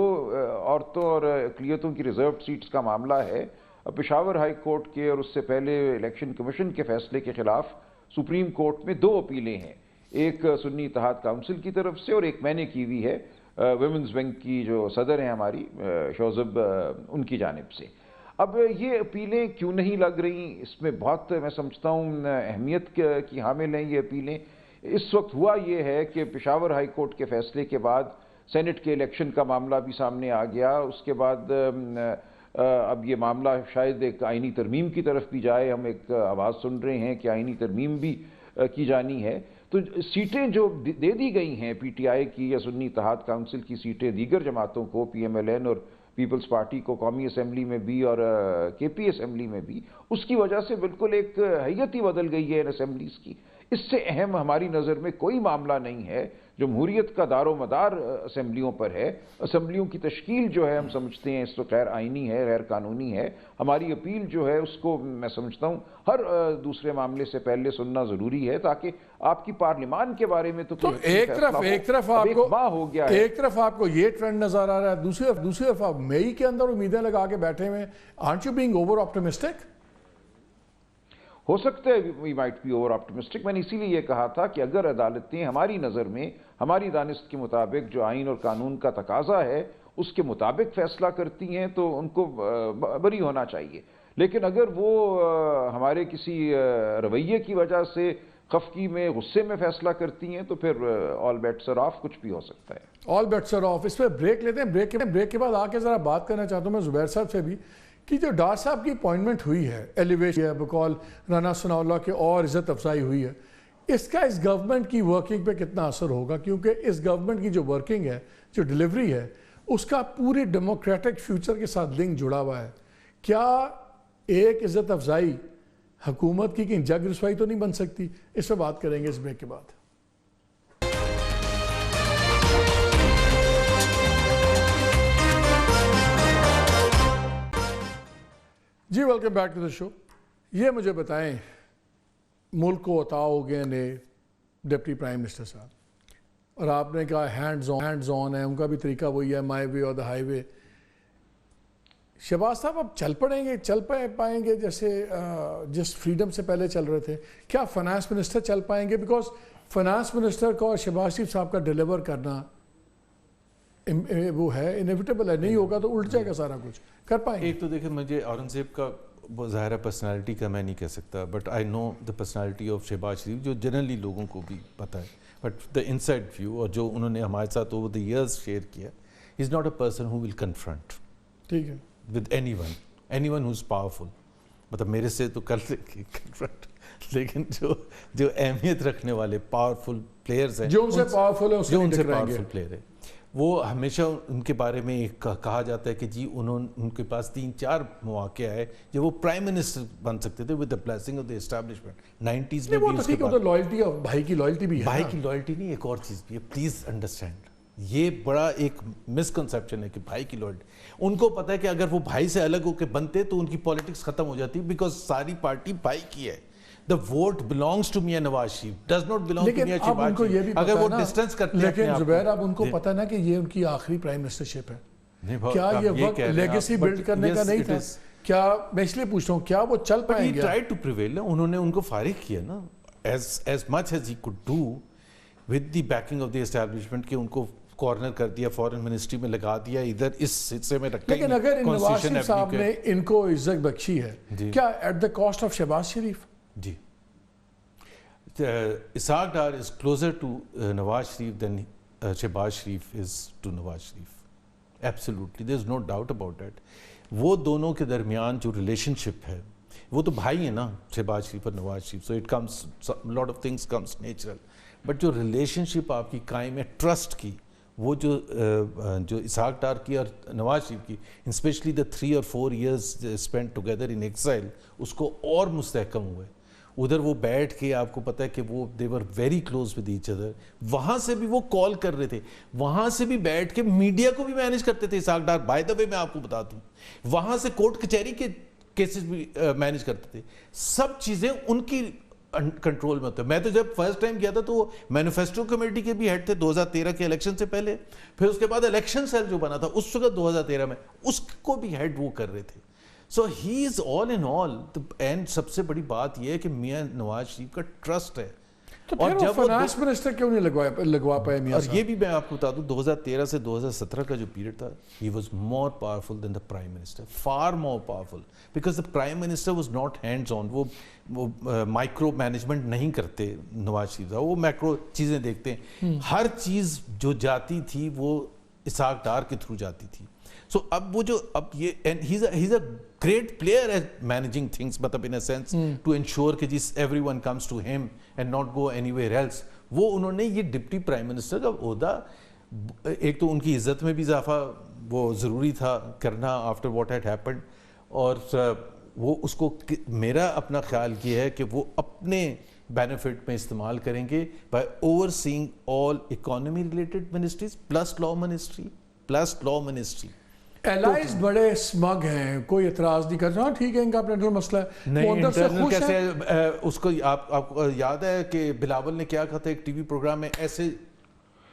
عورتوں اور اقلیتوں کی ریزروڈ سیٹس کا معاملہ ہے, پشاور ہائی کورٹ کے اور اس سے پہلے الیکشن کمیشن کے فیصلے کے خلاف سپریم کورٹ میں 2 اپیلیں ہیں, ایک سنی اتحاد کونسل کی طرف سے اور ایک میں نے کی ہوئی ہے ویمنز ونگ کی جو صدر ہیں ہماری شوزب, ان کی جانب سے. اب یہ اپیلیں کیوں نہیں لگ رہی, اس میں بہت میں سمجھتا ہوں اہمیت کی حامل ہیں یہ اپیلیں. اس وقت ہوا یہ ہے کہ پشاور ہائی کورٹ کے فیصلے کے بعد سینٹ کے الیکشن کا معاملہ بھی سامنے آ گیا. اس کے بعد اب یہ معاملہ شاید ایک آئینی ترمیم کی طرف بھی جائے. ہم ایک آواز سن رہے ہیں کہ آئینی ترمیم بھی کی جانی ہے. تو سیٹیں جو دے دی گئی ہیں پی ٹی آئی کی یا سنی اتحاد کونسل کی سیٹیں دیگر جماعتوں کو, پی ایم ایل این اور پیپلز پارٹی کو قومی اسمبلی میں بھی اور کے پی اسمبلی میں بھی, اس کی وجہ سے بالکل ایک حیت ہی بدل گئی ہے ان اسمبلیز کی. اس سے اہم ہماری نظر میں کوئی معاملہ نہیں ہے. جمہوریت کا دار و مدار اسمبلیوں پر ہے. اسمبلیوں کی تشکیل جو ہے ہم سمجھتے ہیں اس کو غیر آئینی ہے, غیر قانونی ہے. ہماری اپیل جو ہے اس کو میں سمجھتا ہوں ہر دوسرے معاملے سے پہلے سننا ضروری ہے, تاکہ آپ کی پارلیمان کے بارے میں تو ایک طرف آپ کو یہ ٹرینڈ نظر آ رہا ہے, دوسری طرف آپ مئی کے اندر امیدیں لگا کے بیٹھے ہوئے. aren't you being over optimistic؟ ہو سکتا ہے we might be over optimistic. میں نے اسی لیے یہ کہا تھا کہ اگر عدالتیں ہماری نظر میں ہماری دانست کے مطابق جو آئین اور قانون کا تقاضا ہے اس کے مطابق فیصلہ کرتی ہیں تو ان کو بری ہونا چاہیے. لیکن اگر وہ ہمارے کسی رویے کی وجہ سے خفگی میں, غصے میں فیصلہ کرتی ہیں تو پھر all bets are off, کچھ بھی ہو سکتا ہے. all bets are off. اس پہ بریک لیتے ہیں. بریک کے بعد آ کے ذرا بات کرنا چاہتا ہوں میں زبیر صاحب سے بھی کہ جو ڈار صاحب کی اپوائنٹمنٹ ہوئی ہے, ایلیویشن بقول رانا ثناء اللہ کے اور عزت افزائی ہوئی ہے, اس کا اس گورنمنٹ کی ورکنگ پہ کتنا اثر ہوگا؟ کیونکہ اس گورنمنٹ کی جو ورکنگ ہے, جو ڈیلیوری ہے, اس کا پوری ڈیموکریٹک فیوچر کے ساتھ لنک جڑا ہوا ہے. کیا ایک عزت افزائی حکومت کی جگ رسوائی تو نہیں بن سکتی؟ اس پہ بات کریں گے اس بریک کے بعد. جی ویلکم بیک ٹو دا شو. یہ مجھے بتائیں, ملک کو عطا ہو گئے نے ڈپٹی پرائم منسٹر صاحب, اور آپ نے کہا ہینڈز آن ہے, ان کا بھی طریقہ وہی ہے, مائی وے اور دا ہائی وے. شہباز صاحب اب چل پائیں گے جیسے جس فریڈم سے پہلے چل رہے تھے؟ کیا فائنانس منسٹر چل پائیں گے؟ بیکاز فائنانس منسٹر کو اور شہباز شریف صاحب کا ڈیلیور کرنا وہ ہے انیویٹیبل ہے, نہیں ہوگا تو الٹ جائے گا سارا کچھ. کر پائیں گے؟ ایک تو دیکھیں, مجھے اورنگزیب کا ظاہرہ پرسنالٹی کا میں نہیں کہہ سکتا, but I know the personality of Shehbaz Sharif, جو جنرلی لوگوں کو بھی پتہ ہے. بٹ دا انسائڈ ویو اور جو انہوں نے ہمارے ساتھ اوور دا ایئرز شیئر کیا, is not a person who will confront. ٹھیک ہے, with anyone who's powerful. مطلب میرے سے تو کر سکے کنفرنٹ, لیکن جو اہمیت رکھنے والے پاورفل پلیئرز ہیں, جو ان سے پاورفل پلیئر ہے, وہ ہمیشہ ان کے بارے میں کہا جاتا ہے کہ جی ان کے پاس 3-4 مواقع ہے جو وہ پرائم منسٹر بن سکتے تھے with the blessing of the establishment. 90s میں بھی اس کے بعد لائلٹی, بھائی کی لائلٹی بھی ہے. بھائی کی لائلٹی نہیں, ایک اور چیز بھی ہے, پلیز انڈرسٹینڈ, یہ بڑا ایک مسکنسیپشن ہے کہ بھائی کی لائلٹی. ان کو پتہ ہے کہ اگر وہ بھائی سے الگ ہو کے بنتے تو ان کی پالیٹکس ختم ہو جاتی, بیکاز ساری پارٹی بھائی کی ہے. The vote belongs to Mian Nawaz Sharif, does not belong to میاں شہباز شریف. اگر وہ ڈسٹنس کرتے ہیں, لیکن زبیر اب ان کو پتہ نا کہ یہ ان کی آخری پرائم منسٹرشپ ہے. کیا یہ وقت لیگیسی بلڈ کرنے کا نہیں تھا؟ کیا میں اس لیے پوچھ رہا ہوں, کیا وہ چل پائیں گے؟ He tried to prevail. انہوں نے ان کو فارغ کیا نا as much as he could do with the backing of the establishment, کہ ان کو کارنر کر دیا, فورن منسٹری میں لگا دیا, ادھر اس حصے میں رکھا. لیکن اگر نواز شریف صاحب نے ان کو عزت بخشی ہے, کیا at the cost of Shehbaz Sharif? جی, Ishaq Dar is closer to Nawaz Sharif than Shehbaz Sharif is to Nawaz Sharif. Absolutely, there is no doubt about that. وہ دونوں کے درمیان جو ریلیشن شپ ہے, وہ تو بھائی ہیں نا شہباز شریف اور Nawaz Sharif, so it comes lot of things comes natural. But جو ریلیشن شپ آپ کی قائم ہے ٹرسٹ کی, وہ جو اسحاق ڈار کی اور نواز شریف کی, especially the 3 or 4 years spend together in exile, اس کو اور مستحکم ہوئے. ادھر وہ بیٹھ کے, آپ کو پتہ ہے کہ وہ they were very close with each other. وہاں سے بھی وہ کال کر رہے تھے, وہاں سے بھی بیٹھ کے میڈیا کو بھی مینیج کرتے تھے اسحاق ڈار. بائی دا وے میں آپ کو بتا دوں, وہاں سے کورٹ کچہری کے کیسز بھی مینیج کرتے تھے. سب چیزیں ان کی کنٹرول میں ہوتا ہے. میں تو جب فرسٹ ٹائم کیا تھا تو وہ مینیفیسٹو کمیٹی کے بھی ہیڈ تھے 2013 کے الیکشن سے پہلے, پھر اس کے بعد الیکشن سیل جو بنا تھا اس وقت 2013 میں, اس کو بھی ہیڈ وہ کر رہے تھے. سو ہی از آل ان آل. اینڈ سب سے بڑی بات یہ ہے کہ میاں نواز شریف کا ٹرسٹ ہے. اور جب فائنانس منسٹر کیوں نہیں لگوا پائے میاں صاحب؟ اور یہ بھی میں آپ کو بتا دوں, 2013 سے 2017 کا جو پیریڈ تھا, he was more powerful then the prime minister, for more powerful, because the prime minister was not hands on. وہ مائکرو مینجمنٹ نہیں کرتے نواز شریف صاحب, وہ میکرو چیزیں دیکھتے ہیں. ہر چیز جو جاتی تھی وہ اسحاق ڈار کے تھرو جاتی تھی. سو اب وہ جو اب یہ he's a great player at managing things, مطلب in a sense to ensure کہ جس everyone comes to him and not go anywhere else. وہ انہوں نے یہ ڈپٹی پرائم منسٹر کا عہدہ, ایک تو ان کی عزت میں بھی اضافہ وہ ضروری تھا کرنا after what had happened, اور وہ اس کو, میرا اپنا خیال یہ ہے کہ وہ اپنے بینیفٹ میں استعمال کریں گے by overseeing all economy related ministries plus law ministry. Allies بڑے اسمگ ہیں, کوئی اعتراض نہیں کرتا, ٹھیک ہے ان کا اپنا انٹرنل مسئلہ ہے. نہیں, انٹرنل کیسے, اس کو آپ کو یاد ہے کہ بلاول نے کیا کہا تھا ایک ٹی وی پروگرام میں ایسے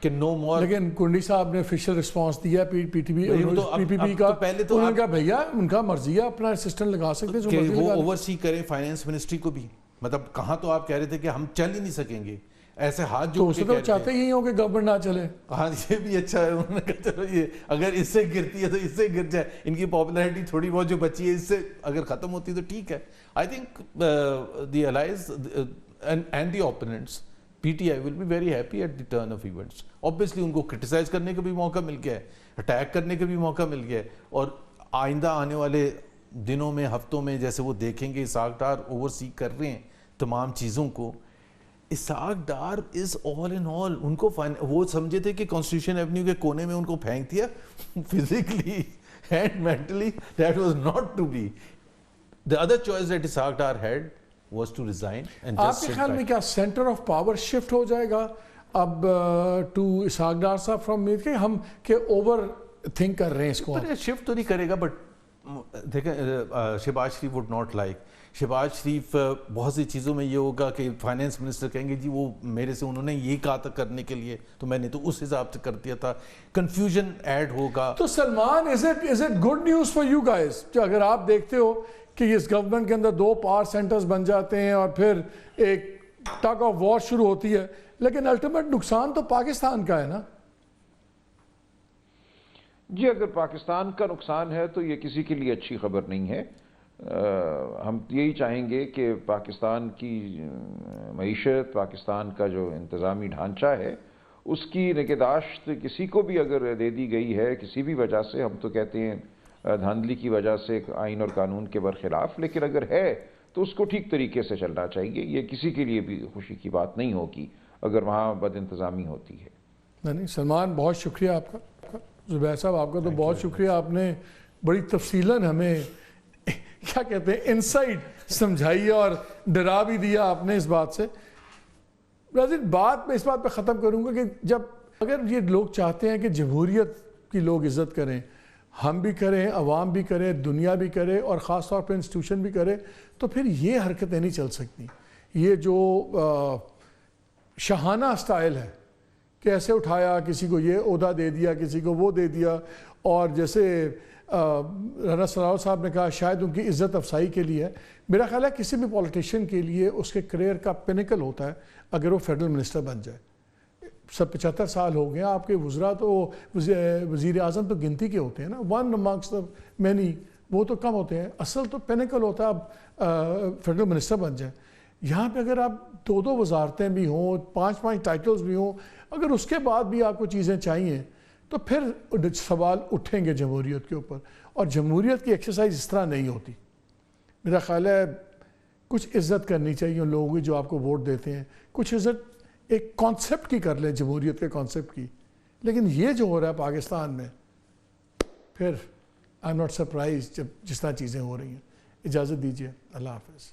کہ نو مور, لیکن کنڈی صاحب نے آفیشیل رسپانس دیا پی پی پی کا. پہلے تو انہوں نے کہا بھیا ان کا مرضی ہے, اپنا اسسٹنٹ لگا سکتے ہیں کہ وہ اوورسی کریں فائنینس منسٹری کو بھی. مطلب کہاں تو آپ کہہ رہے تھے کہ ہم چل ہی نہیں سکیں گے, ایسے ہاتھ جو تو چاہتے ہی ہوں کہ گورنمنٹ نہ چلے. ہاں یہ بھی اچھا ہے, انہوں نے کہا چلو یہ اگر اس سے گرتی ہے تو اس سے گر جائے, ان کی پاپولیرٹی تھوڑی بہت جو بچی ہے اس سے اگر ختم ہوتی ہے تو ٹھیک ہے. I think the allies and the opponents P T I will be very happy at the turn of events. Obviously ان کو کرٹیسائز کرنے کا بھی موقع مل گیا ہے, اٹیک کرنے کا بھی موقع مل گیا ہے, اور آئندہ آنے والے دنوں میں ہفتوں میں جیسے وہ دیکھیں گے اسحاق ڈار اوورسی کر رہے ہیں تمام چیزوں کو. اسحاق ڈار از آل ان آل. ان کو وہ سمجھے تھے کہ کانسٹیٹیوشن ایونیو کے کونے میں ان کو پھینک دیا, physically and mentally that was not to be. The other choice that Ishaq Dar had was to resign and just آپ کے خیال میں کیا سینٹر آف پاور شفٹ ہو جائے گا اب ٹو اسحاق ڈار صاحب فرام میر کے ہم کہ اوور تھنک کر رہے ہیں اس کو؟ شفٹ تو نہیں کرے گا, بٹ دیکھیں شہباز شریف وڈ ناٹ لائک. شہباز شریف بہت سی چیزوں میں یہ ہوگا کہ فائنینس منسٹر کہیں گے جی وہ میرے سے انہوں نے یہ کہا تھا کرنے کے لیے تو میں نے تو اس حساب سے کر دیا تھا, کنفیوژن ایڈ ہوگا. تو Salman is it good news for you guys کہ اگر آپ دیکھتے ہو کہ اس گورنمنٹ کے اندر 2 پاور سینٹرز بن جاتے ہیں اور پھر ایک ٹگ آف وار شروع ہوتی ہے, لیکن الٹیمیٹ نقصان تو پاکستان کا ہے نا؟ جی اگر پاکستان کا نقصان ہے تو یہ کسی کے لیے اچھی خبر نہیں ہے. ہم یہی چاہیں گے کہ پاکستان کی معیشت, پاکستان کا جو انتظامی ڈھانچہ ہے اس کی نگہداشت کسی کو بھی اگر دے دی گئی ہے کسی بھی وجہ سے, ہم تو کہتے ہیں دھاندلی کی وجہ سے, آئین اور قانون کے برخلاف, لیکن اگر ہے تو اس کو ٹھیک طریقے سے چلنا چاہیے. یہ کسی کے لیے بھی خوشی کی بات نہیں ہوگی اگر وہاں بد انتظامی ہوتی ہے. نہیں سلمان, بہت شکریہ آپ کا. زبیر صاحب آپ کا تو بہت شکریہ, آپ نے بڑی تفصیلاً ہمیں کیا کہتے ہیں انسائٹ سمجھائی اور ڈرا بھی دیا آپ نے اس بات سے. بات میں اس بات پہ ختم کروں گا کہ جب اگر یہ لوگ چاہتے ہیں کہ جمہوریت کی لوگ عزت کریں, ہم بھی کریں, عوام بھی کرے, دنیا بھی کرے, اور خاص طور پہ انسٹیٹیوشن بھی کرے, تو پھر یہ حرکتیں نہیں چل سکتی. یہ جو شاہانہ سٹائل ہے کہ ایسے اٹھایا, کسی کو یہ عہدہ دے دیا, کسی کو وہ دے دیا, اور جیسے رانا سراور صاحب نے کہا شاید ان کی عزت افزائی کے لیے ہے. میرا خیال ہے کسی بھی پولیٹیشین کے لیے اس کے کریئر کا پینیکل ہوتا ہے اگر وہ فیڈرل منسٹر بن جائے. 75 سال ہو گئے آپ کے وزراء تو وزیر اعظم تو گنتی کے ہوتے ہیں نا, ون امانگسٹ مینی, وہ تو کم ہوتے ہیں. اصل تو پینیکل ہوتا ہے آپ فیڈرل منسٹر بن جائیں. یہاں پہ اگر آپ 2 وزارتیں بھی ہوں, 5 ٹائٹلز بھی ہوں, اگر اس کے بعد بھی آپ کو چیزیں چاہیے تو پھر سوال اٹھیں گے جمہوریت کے اوپر. اور جمہوریت کی ایکسرسائز اس طرح نہیں ہوتی. میرا خیال ہے کچھ عزت کرنی چاہیے ان لوگوں کی جو آپ کو ووٹ دیتے ہیں, کچھ عزت ایک کانسیپٹ کی کر لیں, جمہوریت کے کانسیپٹ کی. لیکن یہ جو ہو رہا ہے پاکستان میں, پھر آئی ایم ناٹ سرپرائز جب جس طرح چیزیں ہو رہی ہیں. اجازت دیجیے, اللہ حافظ.